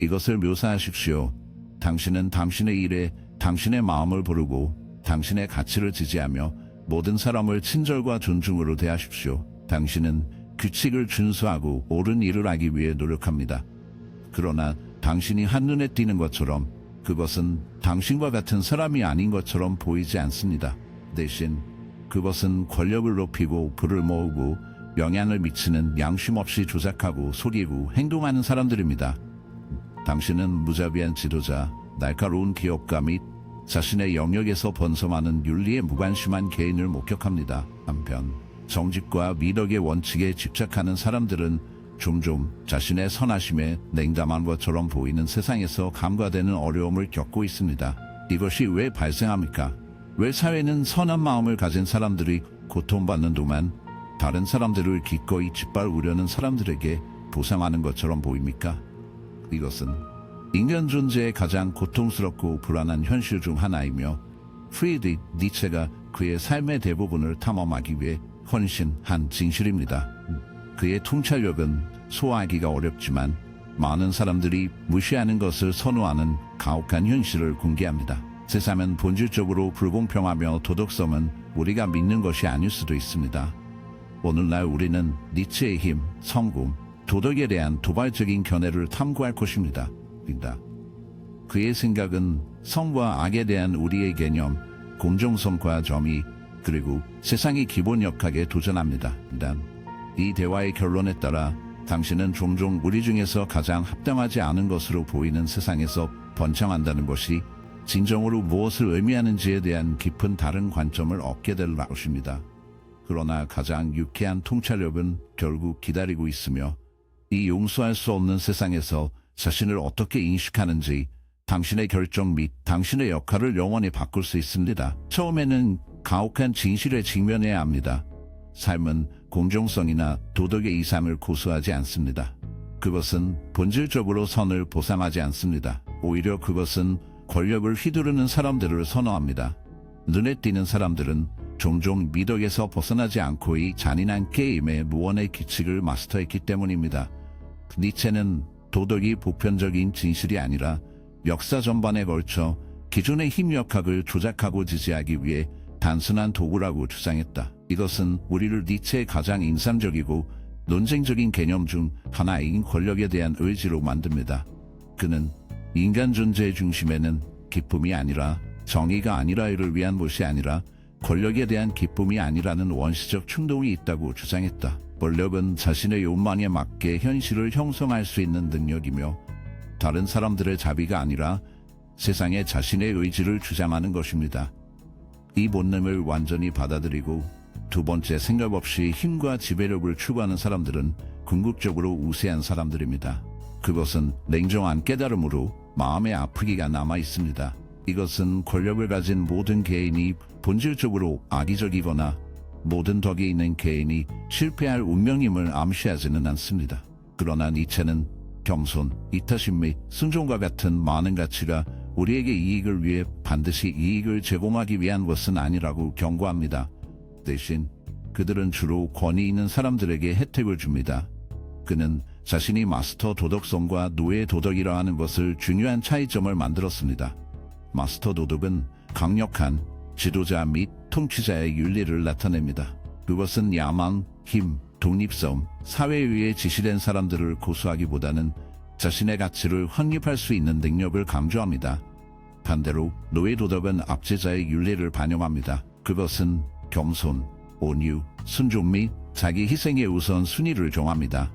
이것을 묘사하십시오. 당신은 당신의 일에 당신의 마음을 부르고 당신의 가치를 지지하며 모든 사람을 친절과 존중으로 대하십시오. 당신은 규칙을 준수하고 옳은 일을 하기 위해 노력합니다. 그러나 당신이 한눈에 띄는 것처럼 그것은 당신과 같은 사람이 아닌 것처럼 보이지 않습니다. 대신 그것은 권력을 높이고 부를 모으고 영향을 미치는 양심 없이 조작하고 속이고 행동하는 사람들입니다. 당신은 무자비한 지도자, 날카로운 기업가 및 자신의 영역에서 번성하는 윤리에 무관심한 개인을 목격합니다. 한편 정직과 미덕의 원칙에 집착하는 사람들은 종종 자신의 선하심에 냉담한 것처럼 보이는 세상에서 감과되는 어려움을 겪고 있습니다. 이것이 왜 발생합니까? 왜 사회는 선한 마음을 가진 사람들이 고통받는 동안 다른 사람들을 기꺼이 짓밟으려는 사람들에게 보상하는 것처럼 보입니까? 이것은 인간 존재의 가장 고통스럽고 불안한 현실 중 하나이며 프리드리히 니체가 그의 삶의 대부분을 탐험하기 위해 헌신한 진실입니다. 그의 통찰력은 소화하기가 어렵지만 많은 사람들이 무시하는 것을 선호하는 가혹한 현실을 공개합니다. 세상은 본질적으로 불공평하며 도덕성은 우리가 믿는 것이 아닐 수도 있습니다. 오늘날 우리는 니체의 힘, 성공, 도덕에 대한 도발적인 견해를 탐구할 것입니다. 그의 생각은 선과 악에 대한 우리의 개념, 공정성과 정의, 그리고 세상의 기본 역학에 도전합니다. 이 대화의 결론에 따라 당신은 종종 우리 중에서 가장 합당하지 않은 것으로 보이는 세상에서 번창한다는 것이 진정으로 무엇을 의미하는지에 대한 깊은 다른 관점을 얻게 될 것입니다. 그러나 가장 유쾌한 통찰력은 결국 기다리고 있으며 이 용서할 수 없는 세상에서 자신을 어떻게 인식하는지 당신의 결정 및 당신의 역할을 영원히 바꿀 수 있습니다. 처음에는 가혹한 진실에 직면해야 합니다. 삶은 공정성이나 도덕의 이상을 고수하지 않습니다. 그것은 본질적으로 선을 보상하지 않습니다. 오히려 그것은 권력을 휘두르는 사람들을 선호합니다. 눈에 띄는 사람들은 종종 미덕에서 벗어나지 않고 이 잔인한 게임의 무언의 규칙을 마스터했기 때문입니다. 니체는 도덕이 보편적인 진실이 아니라 역사 전반에 걸쳐 기존의 힘역학을 조작하고 지지하기 위해 단순한 도구라고 주장했다. 이것은 우리를 니체의 가장 인상적이고 논쟁적인 개념 중 하나인 권력에 대한 의지로 만듭니다. 그는 인간 존재의 중심에는 기쁨이 아니라 정의가 아니라를 위한 것이 아니라 권력에 대한 기쁨이 아니라는 원시적 충동이 있다고 주장했다. 권력은 자신의 욕망에 맞게 현실을 형성할 수 있는 능력이며 다른 사람들의 자비가 아니라 세상에 자신의 의지를 주장하는 것입니다. 이 본능을 완전히 받아들이고 두 번째 생각 없이 힘과 지배력을 추구하는 사람들은 궁극적으로 우세한 사람들입니다. 그것은 냉정한 깨달음으로 마음의 아프기가 남아 있습니다. 이것은 권력을 가진 모든 개인이 본질적으로 악의적이거나 모든 덕이 있는 개인이 실패할 운명임을 암시하지는 않습니다. 그러나 니체는 겸손, 이타심 및 순종과 같은 많은 가치가 우리에게 이익을 위해 반드시 이익을 제공하기 위한 것은 아니라고 경고합니다. 대신 그들은 주로 권위 있는 사람들에게 혜택을 줍니다. 그는 자신이 마스터 도덕성과 노예 도덕이라 하는 것을 중요한 차이점을 만들었습니다. 마스터 도덕은 강력한 지도자 및 통치자의 윤리를 나타냅니다. 그것은 야망, 힘, 독립성, 사회에 의해 지시된 사람들을 고수하기보다는 자신의 가치를 확립할 수 있는 능력을 강조합니다. 반대로 노예 도덕은 압제자의 윤리를 반영합니다. 그것은 겸손, 온유, 순종 및 자기 희생의 우선 순위를 정합니다.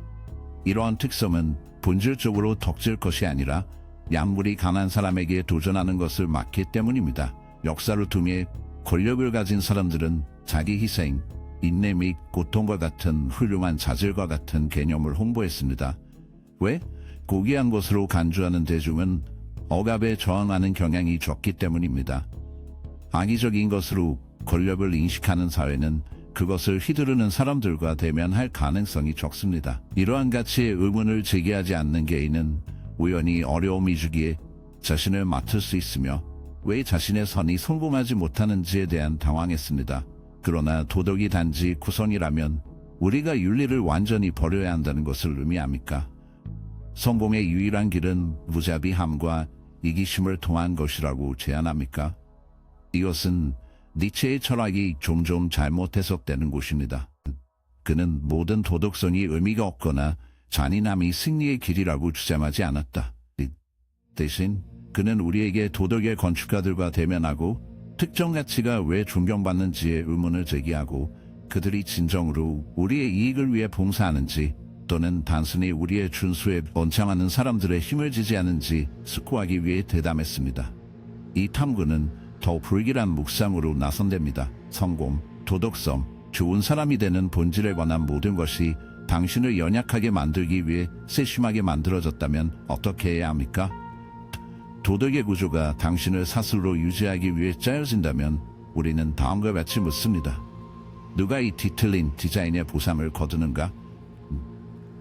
이러한 특성은 본질적으로 덕질 것이 아니라 약물이 강한 사람에게 도전하는 것을 막기 때문입니다. 역사를 통해 권력을 가진 사람들은 자기 희생, 인내 및 고통과 같은 훌륭한 자질과 같은 개념을 홍보했습니다. 왜? 고귀한 것으로 간주하는 대중은 억압에 저항하는 경향이 적기 때문입니다. 악의적인 것으로 권력을 인식하는 사회는 그것을 휘두르는 사람들과 대면할 가능성이 적습니다. 이러한 가치의 의문을 제기하지 않는 개인은 우연히 어려움이 주기에 자신을 맡을 수 있으며 왜 자신의 선이 성공하지 못하는지에 대한 당황했습니다. 그러나 도덕이 단지 구성이라면 우리가 윤리를 완전히 버려야 한다는 것을 의미합니까? 성공의 유일한 길은 무자비함과 이기심을 통한 것이라고 제안합니까? 이것은 니체의 철학이 점점 잘못 해석되는 곳입니다. 그는 모든 도덕성이 의미가 없거나 잔인함이 승리의 길이라고 주장하지 않았다. 대신 그는 우리에게 도덕의 건축가들과 대면하고 특정 가치가 왜 존경받는지에 의문을 제기하고 그들이 진정으로 우리의 이익을 위해 봉사하는지 또는 단순히 우리의 준수에 번창하는 사람들의 힘을 지지하는지 숙고하기 위해 대담했습니다. 이 탐구는 더 불길한 묵상으로 나선됩니다. 성공, 도덕성, 좋은 사람이 되는 본질에 관한 모든 것이 당신을 연약하게 만들기 위해 세심하게 만들어졌다면 어떻게 해야 합니까? 도덕의 구조가 당신을 사슬로 유지하기 위해 짜여진다면 우리는 다음과 같이 묻습니다. 누가 이 뒤틀린 디자인의 보상을 거두는가?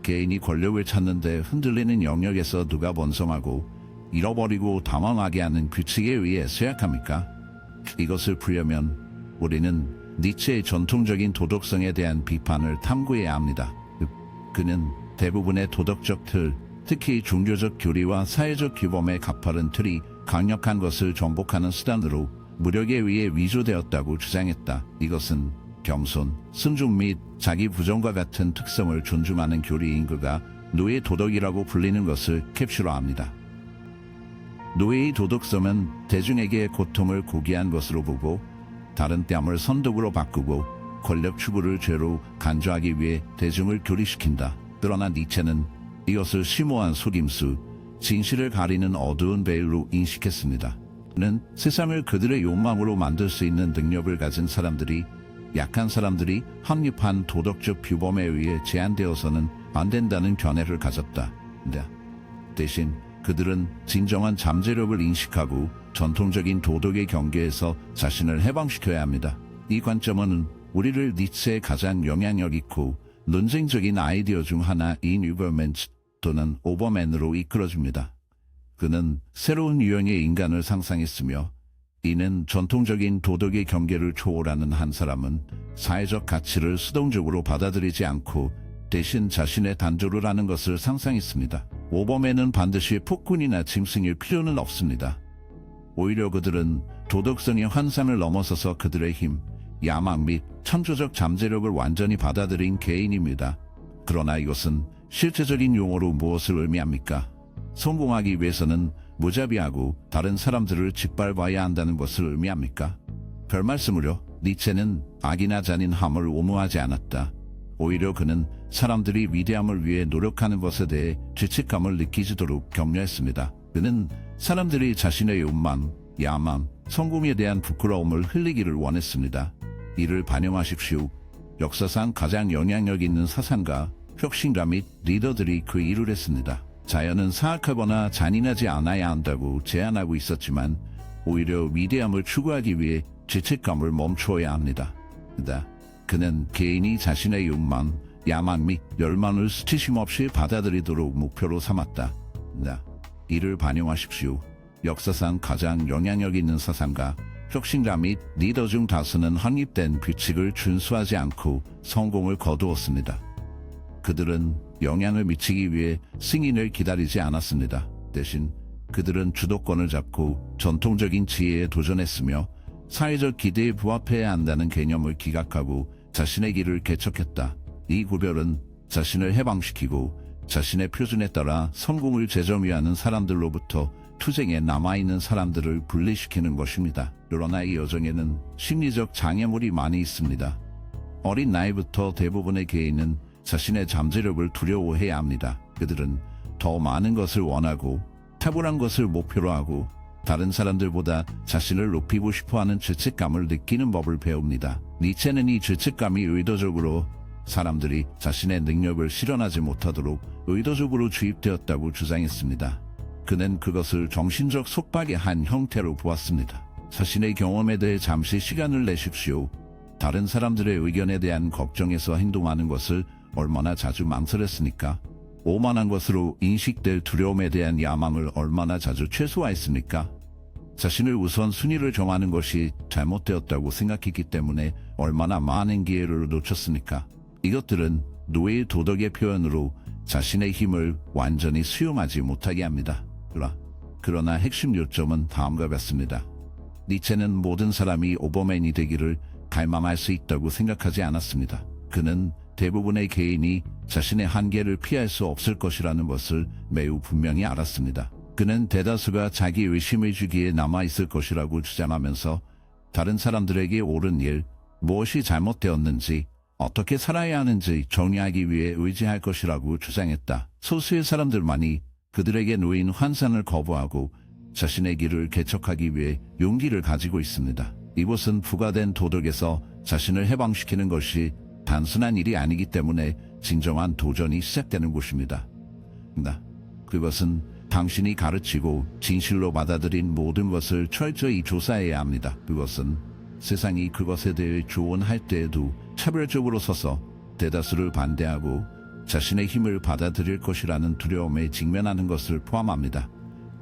개인이 권력을 찾는데 흔들리는 영역에서 누가 번성하고 잃어버리고 당황하게 하는 규칙에 의해 쇠약합니까? 이것을 풀려면 우리는 니체의 전통적인 도덕성에 대한 비판을 탐구해야 합니다. 그는 대부분의 도덕적 틀, 특히 종교적 교리와 사회적 규범의 가파른 틀이 강력한 것을 정복하는 수단으로 무력에 의해 위조되었다고 주장했다. 이것은 겸손, 순종 및 자기 부정과 같은 특성을 존중하는 교리인 그가 노예 도덕이라고 불리는 것을 캡슐화합니다. 노예의 도덕성은 대중에게 고통을 고귀한 것으로 보고 다른 뺨을 선덕으로 바꾸고 권력 추구를 죄로 간주하기 위해 대중을 교리시킨다. 그러나 니체는 이것을 심오한 속임수, 진실을 가리는 어두운 베일로 인식했습니다. 는 세상을 그들의 욕망으로 만들 수 있는 능력을 가진 사람들이 약한 사람들이 확립한 도덕적 규범에 의해 제한되어서는 안 된다는 견해를 가졌다. 대신 그들은 진정한 잠재력을 인식하고 전통적인 도덕의 경계에서 자신을 해방시켜야 합니다. 이 관점은 우리를 니체의 가장 영향력 있고 논쟁적인 아이디어 중 하나인 유버맨츠 또는 오버맨으로 이끌어줍니다. 그는 새로운 유형의 인간을 상상했으며 이는 전통적인 도덕의 경계를 초월하는 한 사람은 사회적 가치를 수동적으로 받아들이지 않고 대신 자신의 단조를 하는 것을 상상했습니다. 오버맨은 반드시 폭군이나 짐승일 필요는 없습니다. 오히려 그들은 도덕성의 환상을 넘어서서 그들의 힘, 야망 및 창조적 잠재력을 완전히 받아들인 개인입니다. 그러나 이것은 실제적인 용어로 무엇을 의미합니까? 성공하기 위해서는 무자비하고 다른 사람들을 짓밟아야 한다는 것을 의미합니까? 별말씀으로 니체는 악이나 잔인함을 옹호하지 않았다. 오히려 그는 사람들이 위대함을 위해 노력하는 것에 대해 죄책감을 느끼지도록 격려했습니다. 그는 사람들이 자신의 욕망, 야망, 성공에 대한 부끄러움을 흘리기를 원했습니다. 이를 반영하십시오. 역사상 가장 영향력 있는 사상가, 혁신가 및 리더들이 그 일을 했습니다. 자연은 사악하거나 잔인하지 않아야 한다고 제안하고 있었지만 오히려 위대함을 추구하기 위해 죄책감을 멈추어야 합니다. 그는 개인이 자신의 욕망, 야망 및 열망을 수치심 없이 받아들이도록 목표로 삼았다. 이를 반영하십시오. 역사상 가장 영향력 있는 사상가, 혁신가 및 리더 중 다수는 확립된 규칙을 준수하지 않고 성공을 거두었습니다. 그들은 영향을 미치기 위해 승인을 기다리지 않았습니다. 대신 그들은 주도권을 잡고 전통적인 지혜에 도전했으며 사회적 기대에 부합해야 한다는 개념을 기각하고 자신의 길을 개척했다. 이 구별은 자신을 해방시키고 자신의 표준에 따라 성공을 재점유하는 사람들로부터 투쟁에 남아있는 사람들을 분리시키는 것입니다. 그러나 이 여정에는 심리적 장애물이 많이 있습니다. 어린 나이부터 대부분의 개인은 자신의 잠재력을 두려워해야 합니다. 그들은 더 많은 것을 원하고 탁월한 것을 목표로 하고 다른 사람들보다 자신을 높이고 싶어하는 죄책감을 느끼는 법을 배웁니다. 니체는 이 죄책감이 의도적으로 사람들이 자신의 능력을 실현하지 못하도록 의도적으로 주입되었다고 주장했습니다. 그는 그것을 정신적 속박의 한 형태로 보았습니다. 자신의 경험에 대해 잠시 시간을 내십시오. 다른 사람들의 의견에 대한 걱정에서 행동하는 것을 얼마나 자주 망설였습니까? 오만한 것으로 인식될 두려움에 대한 야망을 얼마나 자주 최소화했습니까? 자신을 우선 순위를 정하는 것이 잘못되었다고 생각했기 때문에 얼마나 많은 기회를 놓쳤습니까? 이것들은 노예의 도덕의 표현으로 자신의 힘을 완전히 수용하지 못하게 합니다. 그러나 핵심 요점은 다음과 같습니다. 니체는 모든 사람이 오버맨이 되기를 갈망할 수 있다고 생각하지 않았습니다. 그는 대부분의 개인이 자신의 한계를 피할 수 없을 것이라는 것을 매우 분명히 알았습니다. 그는 대다수가 자기 의심을 주기에 남아있을 것이라고 주장하면서 다른 사람들에게 옳은 일, 무엇이 잘못되었는지, 어떻게 살아야 하는지 정리하기 위해 의지할 것이라고 주장했다. 소수의 사람들만이 그들에게 놓인 환상을 거부하고 자신의 길을 개척하기 위해 용기를 가지고 있습니다. 이것은 부과된 도덕에서 자신을 해방시키는 것이 단순한 일이 아니기 때문에 진정한 도전이 시작되는 곳입니다. 그것은 당신이 가르치고 진실로 받아들인 모든 것을 철저히 조사해야 합니다. 그것은 세상이 그것에 대해 조언할 때에도 차별적으로 서서 대다수를 반대하고 자신의 힘을 받아들일 것이라는 두려움에 직면하는 것을 포함합니다.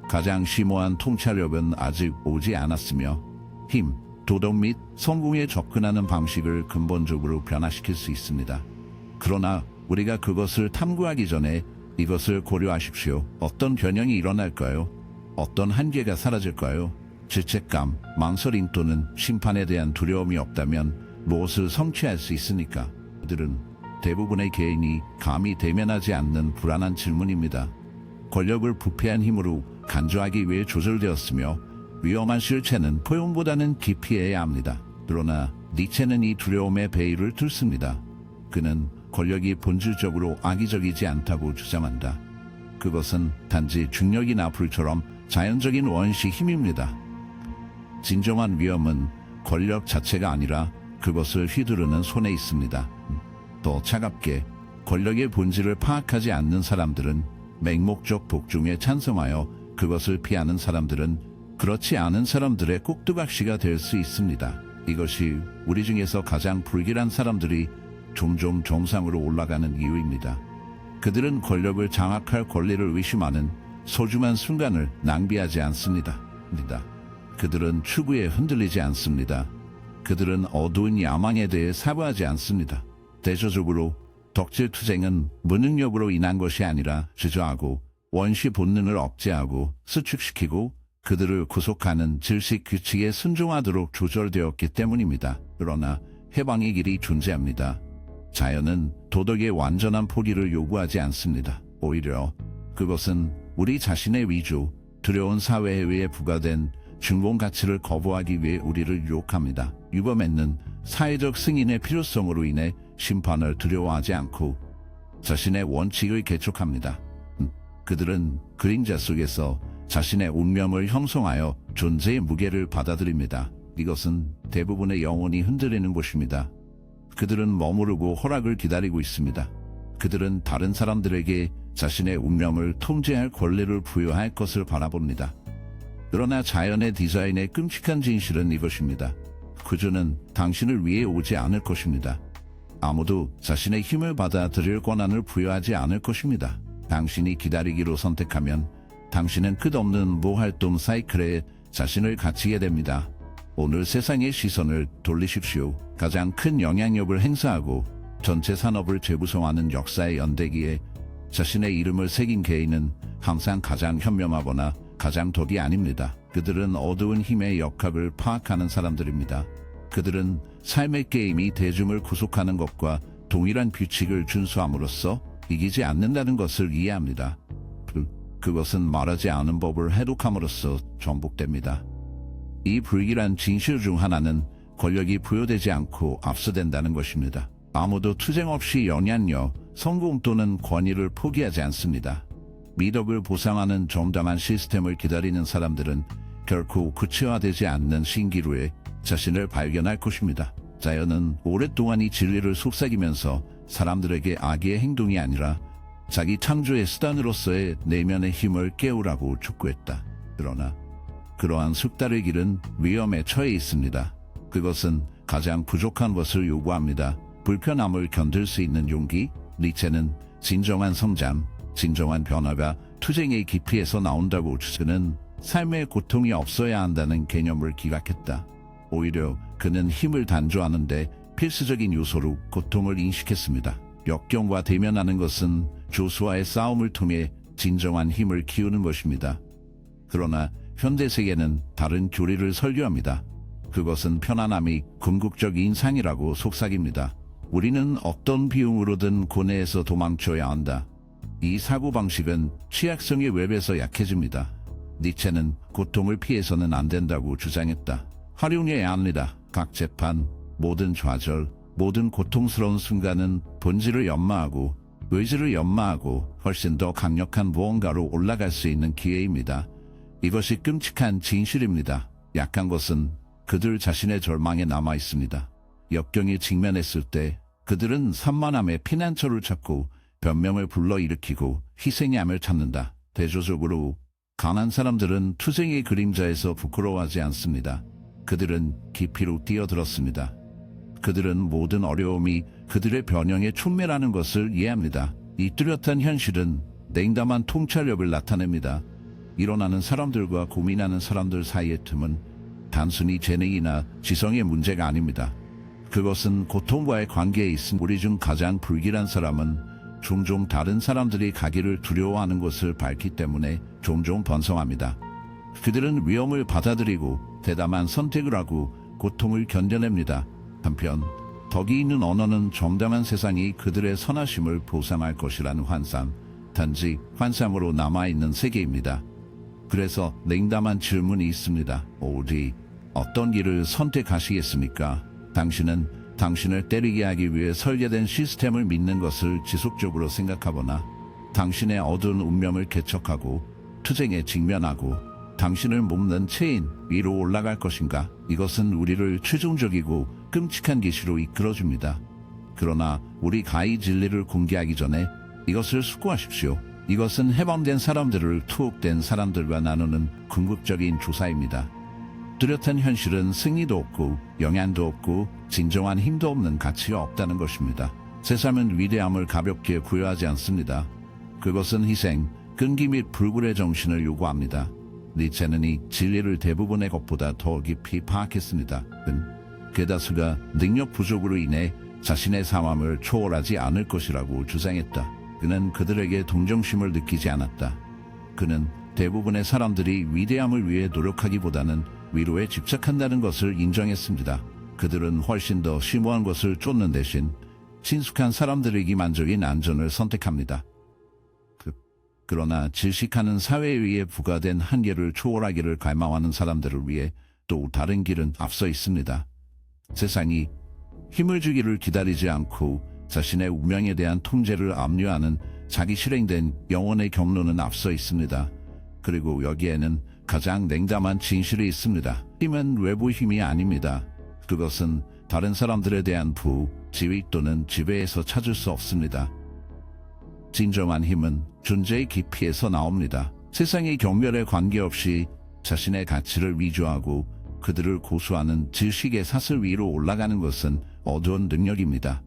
가장 심오한 통찰력은 아직 오지 않았으며 힘, 도덕 및 성공에 접근하는 방식을 근본적으로 변화시킬 수 있습니다. 그러나 우리가 그것을 탐구하기 전에 이것을 고려하십시오. 어떤 변형이 일어날까요? 어떤 한계가 사라질까요? 죄책감, 망설임 또는 심판에 대한 두려움이 없다면 무엇을 성취할 수 있습니까? 그들은 대부분의 개인이 감히 대면하지 않는 불안한 질문입니다. 권력을 부패한 힘으로 간주하기 위해 조절되었으며 위험한 실체는 포용보다는 기피해야 합니다. 그러나 니체는 이 두려움의 베일을 뚫습니다. 그는 권력이 본질적으로 악의적이지 않다고 주장한다. 그것은 단지 중력이나 불처럼 자연적인 원시 힘입니다. 진정한 위험은 권력 자체가 아니라 그것을 휘두르는 손에 있습니다. 더 차갑게 권력의 본질을 파악하지 않는 사람들은 맹목적 복종에 찬성하여 그것을 피하는 사람들은 그렇지 않은 사람들의 꼭두각시가 될 수 있습니다. 이것이 우리 중에서 가장 불길한 사람들이 종종 정상으로 올라가는 이유입니다. 그들은 권력을 장악할 권리를 의심하는 소중한 순간을 낭비하지 않습니다. 그들은 추구에 흔들리지 않습니다. 그들은 어두운 야망에 대해 사과하지 않습니다. 대조적으로 덕질투쟁은 무능력으로 인한 것이 아니라 주저하고 원시 본능을 억제하고 수축시키고 그들을 구속하는 질식 규칙에 순종하도록 조절되었기 때문입니다. 그러나 해방의 길이 존재합니다. 자연은 도덕의 완전한 포기를 요구하지 않습니다. 오히려 그것은 우리 자신의 위조, 두려운 사회에 의해 부과된 중공 가치를 거부하기 위해 우리를 유혹합니다. 유범에는 사회적 승인의 필요성으로 인해 심판을 두려워하지 않고 자신의 원칙을 개척합니다. 그들은 그림자 속에서 자신의 운명을 형성하여 존재의 무게를 받아들입니다. 이것은 대부분의 영혼이 흔들리는 곳입니다. 그들은 머무르고 허락을 기다리고 있습니다. 그들은 다른 사람들에게 자신의 운명을 통제할 권리를 부여할 것을 바라봅니다. 그러나 자연의 디자인의 끔찍한 진실은 이것입니다. 구주는 당신을 위해 오지 않을 것입니다. 아무도 자신의 힘을 받아들일 권한을 부여하지 않을 것입니다. 당신이 기다리기로 선택하면 당신은 끝없는 무활동 사이클에 자신을 갇히게 됩니다. 오늘 세상의 시선을 돌리십시오. 가장 큰 영향력을 행사하고 전체 산업을 재구성하는 역사의 연대기에 자신의 이름을 새긴 개인은 항상 가장 현명하거나 가장 덕이 아닙니다. 그들은 어두운 힘의 역학을 파악하는 사람들입니다. 그들은 삶의 게임이 대중을 구속하는 것과 동일한 규칙을 준수함으로써 이기지 않는다는 것을 이해합니다. 그것은 말하지 않은 법을 해독함으로써 정복됩니다. 이 불길한 진실 중 하나는 권력이 부여되지 않고 압수된다는 것입니다. 아무도 투쟁 없이 영향력, 성공 또는 권위를 포기하지 않습니다. 미덕을 보상하는 정당한 시스템을 기다리는 사람들은 결코 구체화되지 않는 신기루에 자신을 발견할 것입니다. 자연은 오랫동안 이 진리를 속삭이면서 사람들에게 악의 행동이 아니라 자기 창조의 수단으로서의 내면의 힘을 깨우라고 촉구했다. 그러나 그러한 숙달의 길은 위험에 처해 있습니다. 그것은 가장 부족한 것을 요구합니다. 불편함을 견딜 수 있는 용기. 니체는 진정한 성장, 진정한 변화가 투쟁의 깊이에서 나온다고 그는 삶의 고통이 없어야 한다는 개념을 기각했다. 오히려 그는 힘을 단조하는데 필수적인 요소로 고통을 인식했습니다. 역경과 대면하는 것은 조수와의 싸움을 통해 진정한 힘을 키우는 것입니다. 그러나 현대 세계는 다른 교리를 설교합니다. 그것은 편안함이 궁극적 인상이라고 속삭입니다. 우리는 어떤 비용으로든 고뇌에서 도망쳐야 한다. 이 사고방식은 취약성의 웹에서 약해집니다. 니체는 고통을 피해서는 안 된다고 주장했다. 활용해야 합니다. 각 재판, 모든 좌절, 모든 고통스러운 순간은 본질을 연마하고 의지를 연마하고 훨씬 더 강력한 무언가로 올라갈 수 있는 기회입니다. 이것이 끔찍한 진실입니다. 약한 것은 그들 자신의 절망에 남아 있습니다. 역경에 직면했을 때 그들은 산만함의 피난처를 찾고 변명을 불러일으키고 희생양을 찾는다. 대조적으로 강한 사람들은 투쟁의 그림자에서 부끄러워하지 않습니다. 그들은 깊이로 뛰어들었습니다. 그들은 모든 어려움이 그들의 변형의 촉매라는 것을 이해합니다. 이 뚜렷한 현실은 냉담한 통찰력을 나타냅니다. 일어나는 사람들과 고민하는 사람들 사이의 틈은 단순히 재능이나 지성의 문제가 아닙니다. 그것은 고통과의 관계에 있음. 우리 중 가장 불길한 사람은 종종 다른 사람들이 가기를 두려워하는 것을 밝기 때문에 종종 번성합니다. 그들은 위험을 받아들이고 대담한 선택을 하고 고통을 견뎌냅니다. 한편 덕이 있는 언어는 정당한 세상이 그들의 선하심을 보상할 것이라는 환상, 단지 환상으로 남아있는 세계입니다. 그래서 냉담한 질문이 있습니다. 우리 어떤 길을 선택하시겠습니까? 당신은 당신을 때리게 하기 위해 설계된 시스템을 믿는 것을 지속적으로 생각하거나 당신의 어두운 운명을 개척하고 투쟁에 직면하고 당신을 몸는 체인 위로 올라갈 것인가? 이것은 우리를 최종적이고 끔찍한 계시로 이끌어줍니다. 그러나 우리 가히 진리를 공개하기 전에 이것을 숙고하십시오. 이것은 해방된 사람들을 투옥된 사람들과 나누는 궁극적인 조사입니다. 뚜렷한 현실은 승리도 없고 영향도 없고 진정한 힘도 없는 가치가 없다는 것입니다. 세상은 위대함을 가볍게 부여하지 않습니다. 그것은 희생, 끈기 및 불굴의 정신을 요구합니다. 니체는 이 진리를 대부분의 것보다 더 깊이 파악했습니다. 대다수가 능력 부족으로 인해 자신의 상황을 초월하지 않을 것이라고 주장했다. 그는 그들에게 동정심을 느끼지 않았다. 그는 대부분의 사람들이 위대함을 위해 노력하기보다는 위로에 집착한다는 것을 인정했습니다. 그들은 훨씬 더 심오한 것을 쫓는 대신 친숙한 사람들의 기만적인 안전을 선택합니다. 그러나 질식하는 사회에 의해 부과된 한계를 초월하기를 갈망하는 사람들을 위해 또 다른 길은 앞서 있습니다. 세상이 힘을 주기를 기다리지 않고 자신의 운명에 대한 통제를 압류하는 자기 실행된 영혼의 경로는 앞서 있습니다. 그리고 여기에는 가장 냉담한 진실이 있습니다. 힘은 외부 힘이 아닙니다. 그것은 다른 사람들에 대한 지위 또는 지배에서 찾을 수 없습니다. 진정한 힘은 존재의 깊이에서 나옵니다. 세상의 경멸에 관계없이 자신의 가치를 위조하고 그들을 고수하는 질식의 사슬 위로 올라가는 것은 어두운 능력입니다.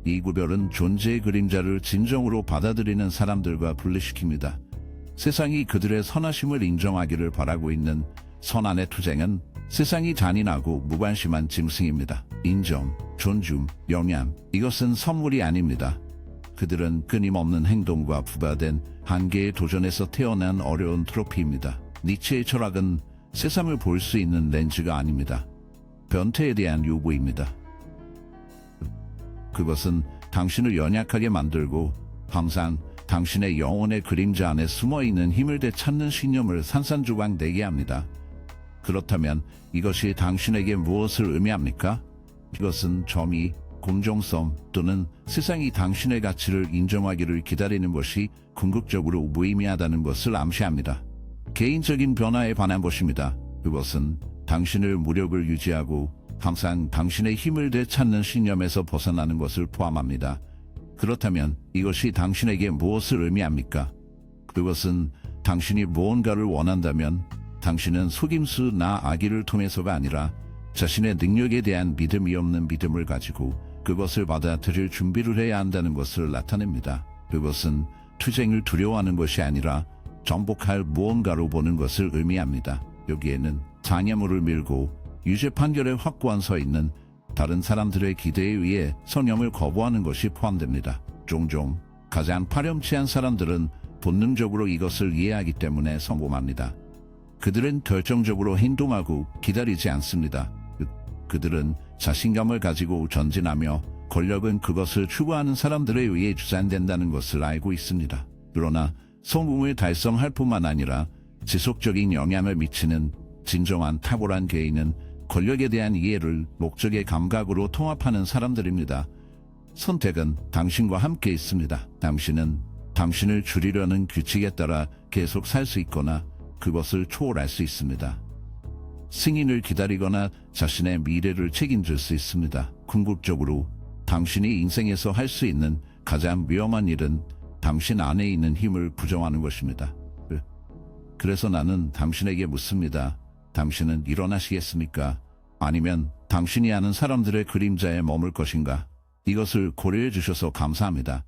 이 구별은 존재의 그림자를 진정으로 받아들이는 사람들과 분리시킵니다. 세상이 그들의 선하심을 인정하기를 바라고 있는 선안의 투쟁은 세상이 잔인하고 무관심한 짐승입니다. 인정, 존중, 영향, 이것은 선물이 아닙니다. 그들은 끊임없는 행동과 부과된 한계의 도전에서 태어난 어려운 트로피입니다. 니체의 철학은 세상을 볼 수 있는 렌즈가 아닙니다. 변태에 대한 요구입니다. 그것은 당신을 연약하게 만들고 항상 당신의 영혼의 그림자 안에 숨어있는 힘을 되찾는 신념을 산산조각 내게 합니다. 그렇다면 이것이 당신에게 무엇을 의미합니까? 이것은 정의, 공정성 또는 세상이 당신의 가치를 인정하기를 기다리는 것이 궁극적으로 무의미하다는 것을 암시합니다. 개인적인 변화에 관한 것입니다. 그것은 당신을 무력을 유지하고 항상 당신의 힘을 되찾는 신념에서 벗어나는 것을 포함합니다. 그렇다면 이것이 당신에게 무엇을 의미합니까? 그것은 당신이 무언가를 원한다면 당신은 속임수나 악의를 통해서가 아니라 자신의 능력에 대한 믿음이 없는 믿음을 가지고 그것을 받아들일 준비를 해야 한다는 것을 나타냅니다. 그것은 투쟁을 두려워하는 것이 아니라 정복할 무언가로 보는 것을 의미합니다. 여기에는 장애물을 밀고 유죄 판결에 확고한 서 있는 다른 사람들의 기대에 의해 선념을 거부하는 것이 포함됩니다. 종종 가장 파렴치한 사람들은 본능적으로 이것을 이해하기 때문에 성공합니다. 그들은 결정적으로 행동하고 기다리지 않습니다. 그들은 자신감을 가지고 전진하며 권력은 그것을 추구하는 사람들에 의해 주관된다는 것을 알고 있습니다. 그러나 성공을 달성할 뿐만 아니라 지속적인 영향을 미치는 진정한 탁월한 개인은 권력에 대한 이해를 목적의 감각으로 통합하는 사람들입니다. 선택은 당신과 함께 있습니다. 당신은 당신을 줄이려는 규칙에 따라 계속 살 수 있거나 그것을 초월할 수 있습니다. 승인을 기다리거나 자신의 미래를 책임질 수 있습니다. 궁극적으로 당신이 인생에서 할 수 있는 가장 위험한 일은 당신 안에 있는 힘을 부정하는 것입니다. 그래서 나는 당신에게 묻습니다. 당신은 일어나시겠습니까? 아니면 당신이 아는 사람들의 그림자에 머물 것인가? 이것을 고려해 주셔서 감사합니다.